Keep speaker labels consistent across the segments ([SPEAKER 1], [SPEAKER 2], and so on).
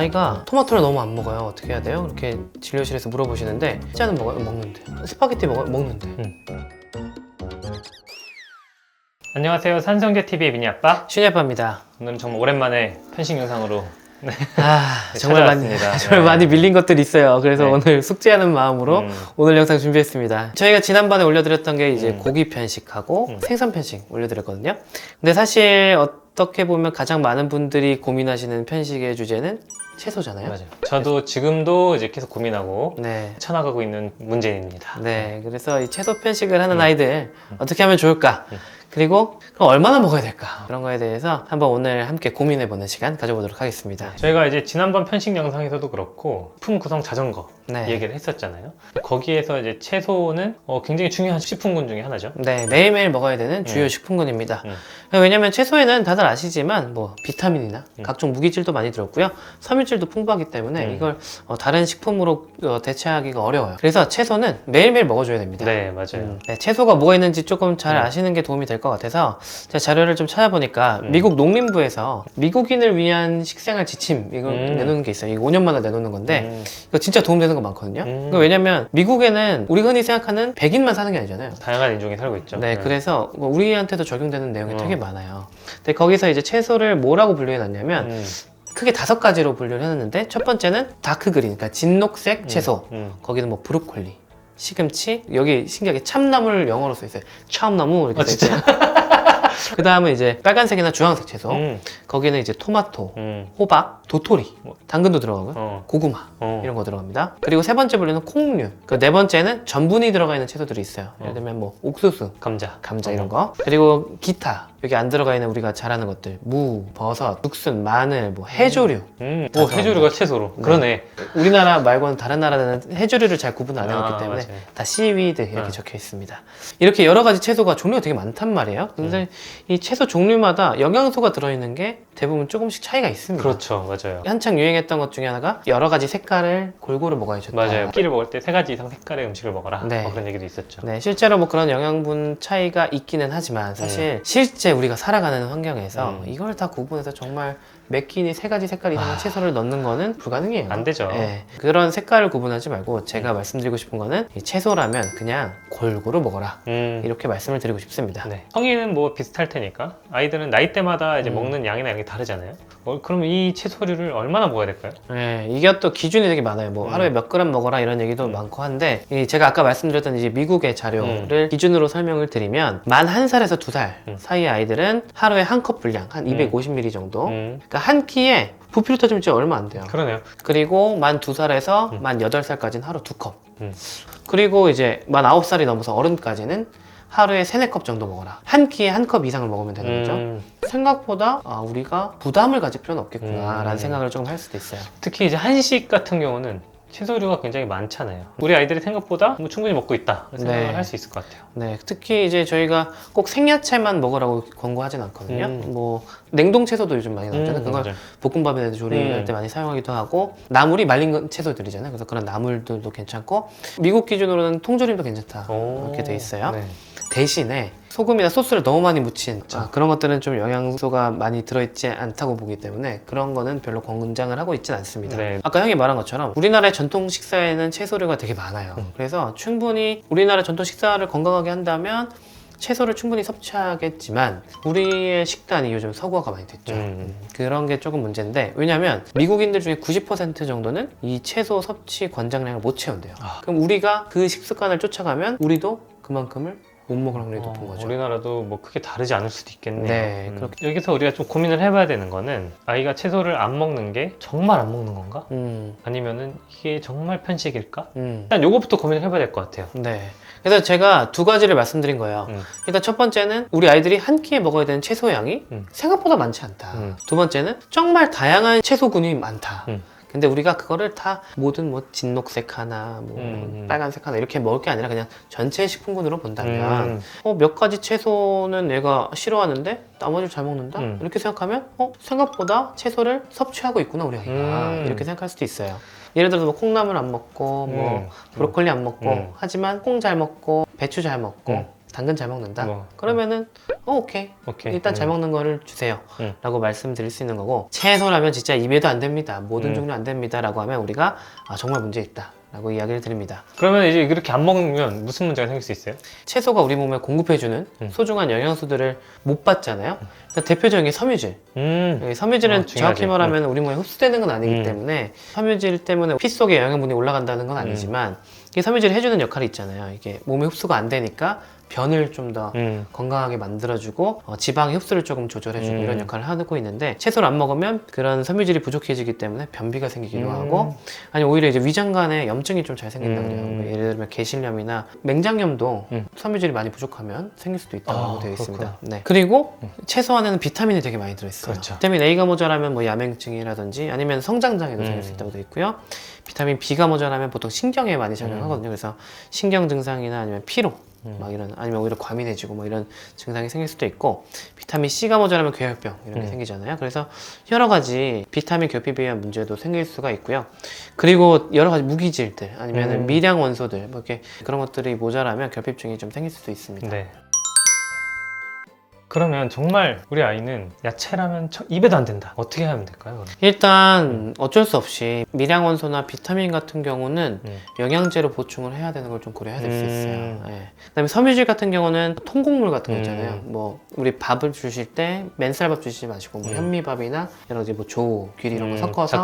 [SPEAKER 1] 아이가 토마토를 너무 안 먹어요. 어떻게 해야 돼요? 이렇게 진료실에서 물어보시는데 피자는 먹어요? 먹는데. 스파게티 먹어요? 먹는데.
[SPEAKER 2] 안녕하세요. 산성재TV의 미니아빠.
[SPEAKER 1] 슈니아빠입니다.
[SPEAKER 2] 오늘은 정말 오랜만에 편식 영상으로
[SPEAKER 1] 정말
[SPEAKER 2] 찾아왔습니다.
[SPEAKER 1] 정말
[SPEAKER 2] 네.
[SPEAKER 1] 많이 밀린 것들이 있어요. 그래서
[SPEAKER 2] 네.
[SPEAKER 1] 오늘 숙제하는 마음으로 오늘 영상 준비했습니다. 저희가 지난번에 올려드렸던 게 이제 고기 편식하고 생선 편식 올려드렸거든요. 근데 사실 어떻게 보면 가장 많은 분들이 고민하시는 편식의 주제는 채소잖아요.
[SPEAKER 2] 맞아요. 저도 지금도 이제 계속 고민하고
[SPEAKER 1] 네.
[SPEAKER 2] 쳐나가고 있는 문제입니다.
[SPEAKER 1] 네. 그래서 이 채소 편식을 하는 아이들 어떻게 하면 좋을까? 그리고 그럼 얼마나 먹어야 될까? 그런 거에 대해서 한번 오늘 함께 고민해보는 시간 가져보도록 하겠습니다.
[SPEAKER 2] 저희가 이제 지난번 편식 영상에서도 그렇고 식품 구성 자전거
[SPEAKER 1] 네.
[SPEAKER 2] 얘기를 했었잖아요. 거기에서 이제 채소는 굉장히 중요한 식품군 중에 하나죠.
[SPEAKER 1] 네, 매일매일 먹어야 되는 주요 식품군입니다. 왜냐면 채소에는 다들 아시지만 뭐 비타민이나 각종 무기질도 많이 들었고요. 섬유질도 풍부하기 때문에 이걸 다른 식품으로 대체하기가 어려워요. 그래서 채소는 매일매일 먹어줘야 됩니다.
[SPEAKER 2] 네, 맞아요.
[SPEAKER 1] 네, 채소가 뭐가 있는지 조금 잘 아시는 게 도움이 될 것 같아서 제가 자료를 좀 찾아보니까 미국 농림부에서 미국인을 위한 식생활 지침 이걸 내놓는 게 있어요. 이거 5년마다 내놓는 건데 이거 진짜 도움되는 거 많거든요. 왜냐면 미국에는 우리가 흔히 생각하는 백인만 사는 게 아니잖아요.
[SPEAKER 2] 다양한 인종이 살고 있죠.
[SPEAKER 1] 네, 그래서 뭐 우리한테도 적용되는 내용이 되게 많아요. 근데 거기서 이제 채소를 뭐라고 분류해놨냐면 크게 5가지로 분류를 해놨는데 첫 번째는 다크 그린, 그러니까 진녹색 채소. 거기는 뭐 브로콜리, 시금치, 여기 신기하게 참나물 영어로 써 있어요. 참나무 이렇게 써 있어요. 그 다음은 이제 빨간색이나 주황색 채소. 거기는 이제 토마토, 호박, 도토리, 당근도 들어가고요. 고구마 이런 거 들어갑니다. 그리고 세 번째 분류는 콩류. 그 네 번째는 전분이 들어가 있는 채소들이 있어요. 예를 들면 뭐 옥수수,
[SPEAKER 2] 감자
[SPEAKER 1] 이런 거. 그리고 기타 여기 안 들어가 있는 우리가 잘 아는 것들 무, 버섯, 죽순, 마늘, 뭐 해조류.
[SPEAKER 2] 오, 해조류가 채소로. 그러네.
[SPEAKER 1] 우리나라 말고는 다른 나라는 해조류를 잘 구분 안 해놓기 때문에
[SPEAKER 2] 맞아요.
[SPEAKER 1] 다 씨위드 이렇게 적혀 있습니다. 이렇게 여러 가지 채소가 종류가 되게 많단 말이에요. 근데 이 채소 종류마다 영양소가 들어있는 게 대부분 조금씩 차이가 있습니다.
[SPEAKER 2] 그렇죠, 맞아요.
[SPEAKER 1] 한창 유행했던 것 중에 하나가 여러 가지 색깔을 골고루 먹어야 좋다.
[SPEAKER 2] 맞아요. 끼를 먹을 때 3가지 이상 색깔의 음식을 먹어라.
[SPEAKER 1] 네.
[SPEAKER 2] 그런 얘기도 있었죠.
[SPEAKER 1] 네, 실제로 뭐 그런 영양분 차이가 있기는 하지만 사실 실제 우리가 살아가는 환경에서 이걸 다 구분해서 정말 몇 끼니 3가지 색깔 이상의 채소를 넣는 거는 불가능해요.
[SPEAKER 2] 안 되죠.
[SPEAKER 1] 네, 그런 색깔을 구분하지 말고 제가 말씀드리고 싶은 거는 이 채소라면 그냥 골고루 먹어라. 이렇게 말씀을 드리고 싶습니다.
[SPEAKER 2] 네. 성인은 뭐 비슷할 테니까 아이들은 나이대마다 이제 먹는 양이나 양이 다르잖아요. 그럼 이 채소류를 얼마나 먹어야 될까요?
[SPEAKER 1] 네, 이게 또 기준이 되게 많아요. 뭐 하루에 몇 그램 먹어라 이런 얘기도 많고 한데 제가 아까 말씀드렸던 이제 미국의 자료를 기준으로 설명을 드리면 만 1살에서 2살 사이의 아이들은 하루에 한 컵 분량 한 250ml 정도. 그러니까 한 끼에 부피로 따지면 진짜 얼마 안 돼요.
[SPEAKER 2] 그러네요.
[SPEAKER 1] 그리고 만 2살에서 만 8살까지는 하루 2컵. 그리고 이제 만 9살이 넘어서 어른까지는 하루에 3, 4컵 정도 먹어라. 한 끼에 한 컵 이상을 먹으면 되는 거죠. 생각보다 우리가 부담을 가질 필요는 없겠구나 라는 생각을 조금 할 수도 있어요.
[SPEAKER 2] 특히 이제 한식 같은 경우는 채소류가 굉장히 많잖아요. 우리 아이들이 생각보다 뭐 충분히 먹고 있다 생각을
[SPEAKER 1] 네.
[SPEAKER 2] 할 수 있을 것 같아요.
[SPEAKER 1] 네, 특히 이제 저희가 꼭 생야채만 먹으라고 권고하진 않거든요. 뭐 냉동 채소도 요즘 많이 나오잖아요. 그걸
[SPEAKER 2] 맞아요.
[SPEAKER 1] 볶음밥에 조리할 때 많이 사용하기도 하고 나물이 말린 채소들이잖아요. 그래서 그런 나물들도 괜찮고 미국 기준으로는 통조림도 괜찮다 이렇게 돼 있어요.
[SPEAKER 2] 네.
[SPEAKER 1] 대신에 소금이나 소스를 너무 많이 묻힌 그런 것들은 좀 영양소가 많이 들어있지 않다고 보기 때문에 그런 거는 별로 권장을 하고 있진 않습니다.
[SPEAKER 2] 네.
[SPEAKER 1] 아까 형이 말한 것처럼 우리나라의 전통 식사에는 채소류가 되게 많아요. 그래서 충분히 우리나라 전통 식사를 건강하게 한다면 채소를 충분히 섭취하겠지만 우리의 식단이 요즘 서구화가 많이 됐죠. 그런 게 조금 문제인데 왜냐하면 미국인들 중에 90% 정도는 이 채소 섭취 권장량을 못 채운대요. 그럼 우리가 그 식습관을 쫓아가면 우리도 그만큼을 못 먹을 확률이 높은 거죠.
[SPEAKER 2] 우리나라도 뭐 크게 다르지 않을 수도 있겠네요.
[SPEAKER 1] 네,
[SPEAKER 2] 여기서 우리가 좀 고민을 해봐야 되는 거는 아이가 채소를 안 먹는 게 정말 안 먹는 건가? 아니면은 이게 정말 편식일까? 일단 요거부터 고민을 해봐야 될 것 같아요.
[SPEAKER 1] 네. 그래서 제가 2가지를 말씀드린 거예요. 일단 첫 번째는 우리 아이들이 한 끼에 먹어야 되는 채소 양이 생각보다 많지 않다. 두 번째는 정말 다양한 채소군이 많다. 근데 우리가 그거를 다 모든 뭐 진녹색 하나, 뭐 빨간색 하나 이렇게 먹을 게 아니라 그냥 전체 식품군으로 본다면 몇 가지 채소는 얘가 싫어하는데 나머지를 잘 먹는다? 이렇게 생각하면 생각보다 채소를 섭취하고 있구나 우리 아이가 이렇게 생각할 수도 있어요. 예를 들어서 뭐 콩나물 안 먹고 뭐 브로콜리 안 먹고 하지만 콩 잘 먹고 배추 잘 먹고 당근 잘 먹는다.
[SPEAKER 2] 뭐.
[SPEAKER 1] 그러면은 오케이.
[SPEAKER 2] 오케이.
[SPEAKER 1] 일단 잘 먹는 거를 주세요.
[SPEAKER 2] 음.
[SPEAKER 1] 라고 말씀드릴 수 있는 거고, 채소라면 진짜 입에도 안 됩니다. 모든 종류 안 됩니다. 라고 하면 우리가 정말 문제 있다. 라고 이야기를 드립니다.
[SPEAKER 2] 그러면 이제 이렇게 안 먹으면 무슨 문제가 생길 수 있어요?
[SPEAKER 1] 채소가 우리 몸에 공급해주는 소중한 영양소들을 못 받잖아요. 그러니까 대표적인 게 섬유질. 이 섬유질은
[SPEAKER 2] 중요하지.
[SPEAKER 1] 정확히 말하면 우리 몸에 흡수되는 건 아니기 때문에 섬유질 때문에 피 속에 영양분이 올라간다는 건 아니지만 이게 섬유질이 해주는 역할이 있잖아요. 이게 몸에 흡수가 안 되니까 변을 좀 더 건강하게 만들어주고 지방의 흡수를 조금 조절해주고 이런 역할을 하고 있는데, 채소를 안 먹으면 그런 섬유질이 부족해지기 때문에 변비가 생기기도 하고, 아니 오히려 이제 위장관에 염증이 좀 잘 생긴다 그래요. 예를 들면 게실염이나 맹장염도 섬유질이 많이 부족하면 생길 수도 있다고 되어 있습니다. 네. 그리고 채소 안에는 비타민이 되게 많이 들어있어요.
[SPEAKER 2] 그렇죠.
[SPEAKER 1] 비타민 A가 모자라면 뭐 야맹증이라든지 아니면 성장장애도 생길 수 있다고 되어 있고요. 비타민 B가 모자라면 보통 신경에 많이 작용하거든요. 그래서 신경 증상이나 아니면 피로 막 이런, 아니면 오히려 과민해지고 뭐 이런 증상이 생길 수도 있고, 비타민 C가 모자라면 괴혈병 이런 게 생기잖아요. 그래서 여러 가지 비타민 결핍에 의한 문제도 생길 수가 있고요. 그리고 여러 가지 무기질들 아니면 미량 원소들 뭐 이렇게 그런 것들이 모자라면 결핍증이 좀 생길 수도 있습니다.
[SPEAKER 2] 네. 그러면 정말 우리 아이는 야채라면 입에도 안 된다. 어떻게 하면 될까요? 그럼?
[SPEAKER 1] 일단 어쩔 수 없이 미량 원소나 비타민 같은 경우는 영양제로 보충을 해야 되는 걸 좀 고려해야 될 수 있어요. 네. 그다음에 섬유질 같은 경우는 통곡물 같은 거 있잖아요. 뭐 우리 밥을 주실 때 맨쌀밥 주시지 마시고 뭐 현미밥이나 여러 가지 뭐 조, 귀리 이런 거 섞어서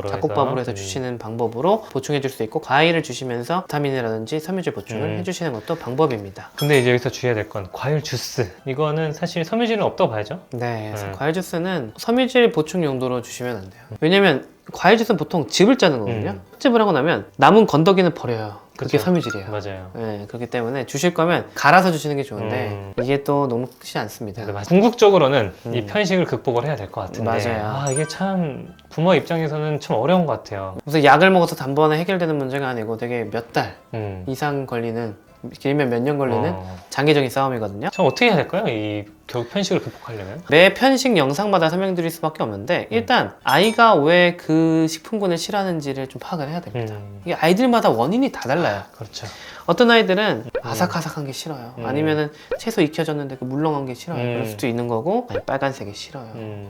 [SPEAKER 1] 잡곡밥으로 해서 주시는 방법으로 보충해 줄 수 있고, 과일을 주시면서 비타민이라든지 섬유질 보충을 해주시는 것도 방법입니다.
[SPEAKER 2] 근데 이제 여기서 주의해야 될 건 과일 주스. 이거는 사실 섬유질은 없다고 봐야죠.
[SPEAKER 1] 네, 그래서 과일 주스는 섬유질 보충 용도로 주시면 안 돼요. 왜냐면 과일 주스는 보통 즙을 짜는 거거든요. 즙을 하고 나면 남은 건더기는 버려요. 그게
[SPEAKER 2] 그쵸.
[SPEAKER 1] 섬유질이에요.
[SPEAKER 2] 맞아요.
[SPEAKER 1] 네, 그렇기 때문에 주실 거면 갈아서 주시는 게 좋은데 이게 또 너무 크지 않습니다.
[SPEAKER 2] 궁극적으로는 이 편식을 극복을 해야 될 것 같은데,
[SPEAKER 1] 맞아요.
[SPEAKER 2] 이게 참 부모 입장에서는 참 어려운 것 같아요.
[SPEAKER 1] 무슨 약을 먹어서 단번에 해결되는 문제가 아니고 되게 몇 달 이상 걸리는, 길면 몇 년 걸리는 장기적인 싸움이거든요.
[SPEAKER 2] 참 어떻게 해야 될까요? 이 결국 편식을 극복하려면?
[SPEAKER 1] 매 편식 영상마다 설명드릴 수밖에 없는데, 일단 아이가 왜 그 식품군을 싫어하는지를 좀 파악을 해야 됩니다. 이게 아이들마다 원인이 다 달라요.
[SPEAKER 2] 그렇죠.
[SPEAKER 1] 어떤 아이들은 아삭아삭한 게 싫어요. 아니면은 채소 익혀졌는데 그 물렁한 게 싫어요. 그럴 수도 있는 거고, 아니, 빨간색이 싫어요.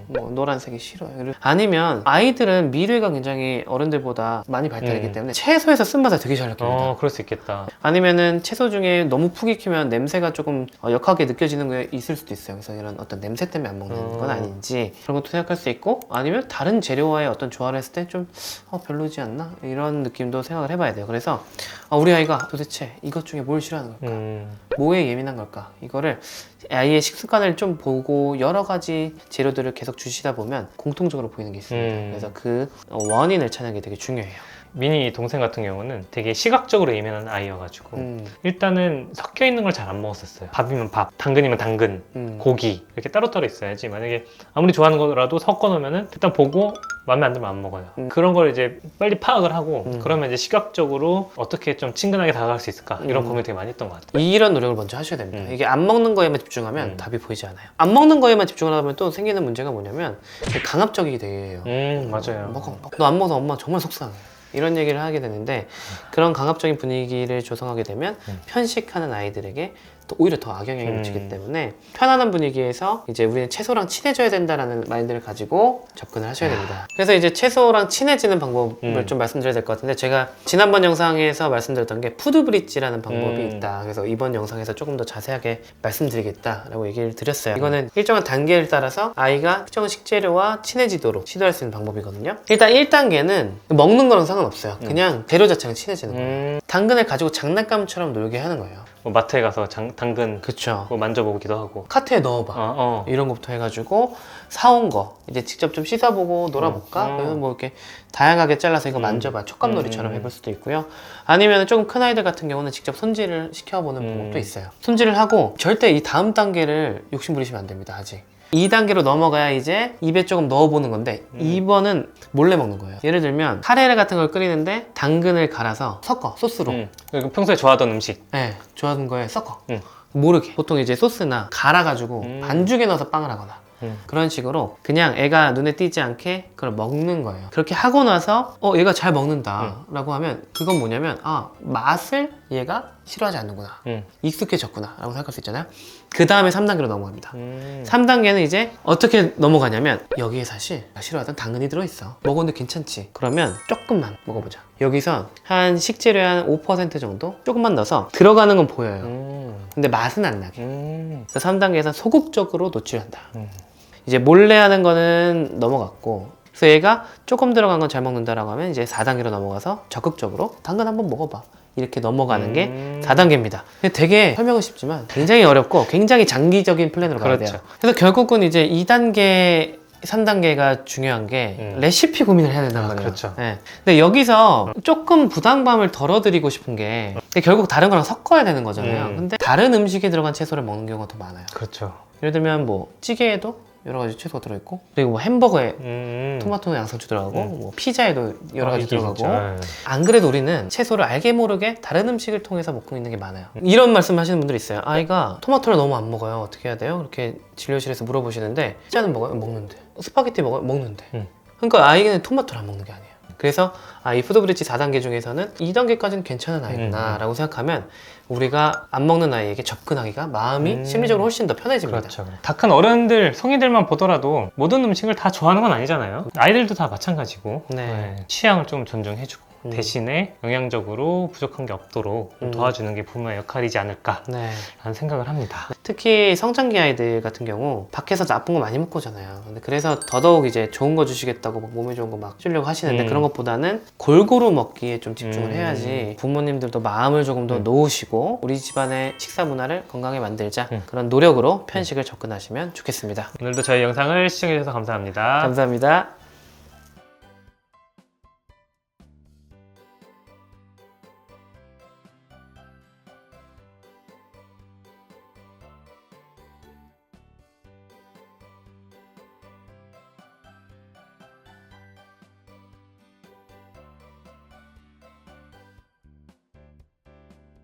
[SPEAKER 1] 뭐 노란색이 싫어요. 아니면 아이들은 미래가 굉장히 어른들보다 많이 발달했기 때문에 채소에서 쓴맛을 되게 잘 느낍니다.
[SPEAKER 2] 그럴 수 있겠다.
[SPEAKER 1] 아니면은 채소 중에 너무 푹 익히면 냄새가 조금 역하게 느껴지는 게 있을 수도 있어요. 그래서 이런 어떤 냄새 때문에 안 먹는 건 아닌지 그런 것도 생각할 수 있고, 아니면 다른 재료와의 어떤 조화를 했을 때 좀 별로지 않나? 이런 느낌도 생각을 해봐야 돼요. 그래서 우리 아이가 도대체 이것 중에 뭘 싫어하는 걸까? 뭐에 예민한 걸까? 이거를 아이의 식습관을 좀 보고 여러 가지 재료들을 계속 주시다 보면 공통적으로 보이는 게 있습니다. 그래서 그 원인을 찾는 게 되게 중요해요.
[SPEAKER 2] 미니 동생 같은 경우는 되게 시각적으로 예민한 아이여가지고 일단은 섞여 있는 걸 잘 안 먹었었어요. 밥이면 밥, 당근이면 당근, 고기 이렇게 따로따로 있어야지. 만약에 아무리 좋아하는 거라도 섞어 놓으면은 일단 보고 마음에 안 들면 안 먹어요. 그런 걸 이제 빨리 파악을 하고 그러면 이제 시각적으로 어떻게 좀 친근하게 다가갈 수 있을까, 이런 고민 되게 많이 했던 것 같아요.
[SPEAKER 1] 이런 노력을 먼저 하셔야 됩니다. 이게 안 먹는 거에만 집중하면 답이 보이지 않아요. 안 먹는 거에만 집중을 하면 또 생기는 문제가 뭐냐면 강압적이게 돼요.
[SPEAKER 2] 맞아요.
[SPEAKER 1] 먹어. 너 안 먹어서 엄마 정말 속상해. 이런 얘기를 하게 되는데, 그런 강압적인 분위기를 조성하게 되면 편식하는 아이들에게 또 오히려 더 악영향이 미치기 때문에 편안한 분위기에서 이제 우리는 채소랑 친해져야 된다라는 마인드를 가지고 접근을 하셔야 됩니다. 그래서 이제 채소랑 친해지는 방법을 좀 말씀드려야 될 것 같은데, 제가 지난번 영상에서 말씀드렸던 게 푸드 브릿지라는 방법이 있다. 그래서 이번 영상에서 조금 더 자세하게 말씀드리겠다라고 얘기를 드렸어요. 이거는 일정한 단계를 따라서 아이가 특정한 식재료와 친해지도록 시도할 수 있는 방법이거든요. 일단 1단계는 먹는 거랑 상관없어요. 그냥 재료 자체랑 친해지는 거예요. 당근을 가지고 장난감처럼 놀게 하는 거예요.
[SPEAKER 2] 뭐 마트에 가서 당근
[SPEAKER 1] 그쵸.
[SPEAKER 2] 뭐 만져보기도 하고
[SPEAKER 1] 카트에 넣어봐. 이런 것부터 해가지고 사온 거 이제 직접 좀 씻어보고 놀아볼까? 그래서 뭐 이렇게 다양하게 잘라서 이거 만져봐. 촉감놀이처럼 해볼 수도 있고요. 아니면 조금 큰 아이들 같은 경우는 직접 손질을 시켜보는 방법도 있어요. 손질을 하고 절대 이 다음 단계를 욕심부리시면 안 됩니다. 아직 2단계로 넘어가야 이제 입에 조금 넣어보는 건데, 2번은 몰래 먹는 거예요. 예를 들면 카레 같은 걸 끓이는데 당근을 갈아서 섞어, 소스로.
[SPEAKER 2] 평소에 좋아하던 음식.
[SPEAKER 1] 네, 좋아하는 거에 섞어. 모르게. 보통 이제 소스나 갈아가지고 반죽에 넣어서 빵을 하거나 그런 식으로 그냥 애가 눈에 띄지 않게 그걸 먹는 거예요. 그렇게 하고 나서 얘가 잘 먹는다 라고 하면 그건 뭐냐면 맛을 얘가 싫어하지 않는구나, 익숙해졌구나 라고 생각할 수 있잖아요. 그 다음에 3단계로 넘어갑니다. 3단계는 이제 어떻게 넘어가냐면 여기에 사실 싫어하던 당근이 들어있어. 먹었는데 괜찮지? 그러면 조금만 먹어보자. 여기서 한 식재료의 한 5% 정도 조금만 넣어서 들어가는 건 보여요. 근데 맛은 안 나게. 그래서 3단계에서 소극적으로 노출한다. 이제 몰래 하는 거는 넘어갔고, 그래서 얘가 조금 들어간 건 잘 먹는다라고 하면 이제 4단계로 넘어가서 적극적으로 당근 한번 먹어봐, 이렇게 넘어가는 게 4단계입니다. 되게 설명은 쉽지만 굉장히 어렵고 굉장히 장기적인 플랜으로 가야 돼요. 그래서 결국은 이제 2단계 3단계가 중요한 게 레시피 고민을 해야 된단 말이에요.
[SPEAKER 2] 그렇죠.
[SPEAKER 1] 네. 근데 여기서 조금 부담감을 덜어드리고 싶은 게 결국 다른 거랑 섞어야 되는 거잖아요. 근데 다른 음식에 들어간 채소를 먹는 경우가 더 많아요.
[SPEAKER 2] 그렇죠.
[SPEAKER 1] 예를 들면 뭐 찌개에도 여러 가지 채소가 들어있고, 그리고 뭐 햄버거에 토마토나 양상추 들어가고, 뭐 피자에도 여러 가지 들어가고. 안 그래도 우리는 채소를 알게 모르게 다른 음식을 통해서 먹고 있는 게 많아요. 이런 말씀 하시는 분들이 있어요. 아이가 토마토를 너무 안 먹어요, 어떻게 해야 돼요? 이렇게 진료실에서 물어보시는데, 피자는 먹어요? 먹는데. 스파게티 먹어요? 먹는데. 그러니까 아이는 토마토를 안 먹는 게 아니에요. 그래서 이 푸드브릿지 4단계 중에서는 2단계까지는 괜찮은 아이구나 라고 생각하면 우리가 안 먹는 아이에게 접근하기가 마음이 심리적으로 훨씬 더 편해집니다.
[SPEAKER 2] 그렇죠. 다 큰 어른들, 성인들만 보더라도 모든 음식을 다 좋아하는 건 아니잖아요. 아이들도 다 마찬가지고 취향을 좀 존중해주고 대신에 영양적으로 부족한 게 없도록 도와주는 게 부모의 역할이지 않을까라는 생각을 합니다.
[SPEAKER 1] 특히 성장기 아이들 같은 경우 밖에서 나쁜 거 많이 먹고 오잖아요. 근데 그래서 더더욱 이제 좋은 거 주시겠다고 막 몸에 좋은 거 막 주려고 하시는데 그런 것보다는 골고루 먹기에 좀 집중을 해야지 부모님들도 마음을 조금 더 놓으시고 우리 집안의 식사 문화를 건강하게 만들자, 그런 노력으로 편식을 접근하시면 좋겠습니다.
[SPEAKER 2] 오늘도 저희 영상을 시청해주셔서 감사합니다.
[SPEAKER 1] 감사합니다.